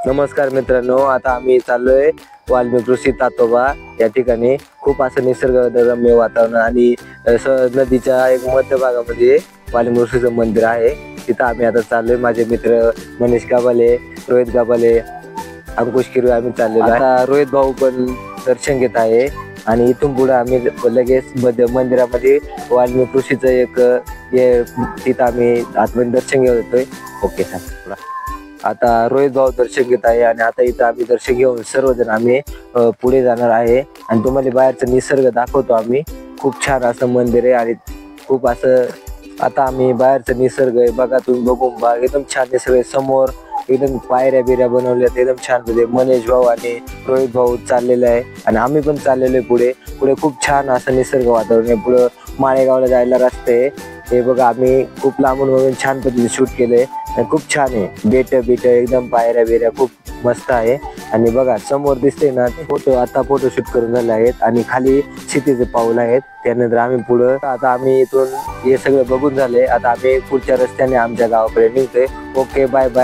नमस्कार मित्रांनो, आता आम्ही चाललोय वाल्मिक ऋषी तातोबा या ठिकाणी. खूप असं निसर्गरम्य वातावरण आणि नदीच्या एक मध्य भागामध्ये वाल्मिक ऋषीचं मंदिर आहे. तिथं आम्ही आता चाललोय. माझे मित्र मनीष गाबाले, रोहित गाबाले, अंकुश किरवे आम्ही चाललेलो आहे. आता रोहित भाऊ पण दर्शन घेत आहे आणि इथून पुढे आम्ही लगेच मंदिरामध्ये वाल्मिक ऋषीचं एक तिथं आम्ही आतमध्ये दर्शन घेत होतोय. Okay sir. आता रोहित भाऊ दर्शन घेत आहे आणि आता इथं आम्ही दर्शन घेऊन सर्वजण आम्ही पुढे जाणार आहे आणि तुम्हाला बाहेरचा निसर्ग दाखवतो आम्ही. खूप छान असं मंदिर आहे आणि खूप असं आता आम्ही बाहेरचा निसर्ग आहे बघा, तुम्ही बघून बघा, एकदम छान निसर्ग आहे. समोर एकदम पायऱ्या बिऱ्या बनवल्यात एकदम छान मध्ये. मनीष भाऊ आणि रोहित भाऊ चाललेला आहे आणि आम्ही पण चाललेलो आहे पुढे. पुढे खूप छान असं निसर्ग वातावरण आहे. पुढं माळेगावला जायला रस्ते आहे. हे बघा, आम्ही खूप लांबून बघून छान पद्धतीने शूट केलंय आणि खूप छान आहे. बेट एकदम पायऱ्या बिऱ्या खूप मस्त आहे. आणि बघा समोर दिसते ना, आता फोटो शूट करून झाले आहेत आणि खाली शेतीचे पाऊल आहेत. त्यानंतर आम्ही पुढं आता आम्ही इथून हे सगळं बघून झाले. आता आम्ही पुढच्या रस्त्याने आमच्या गावाकडे निघतोय. Okay, bye bye.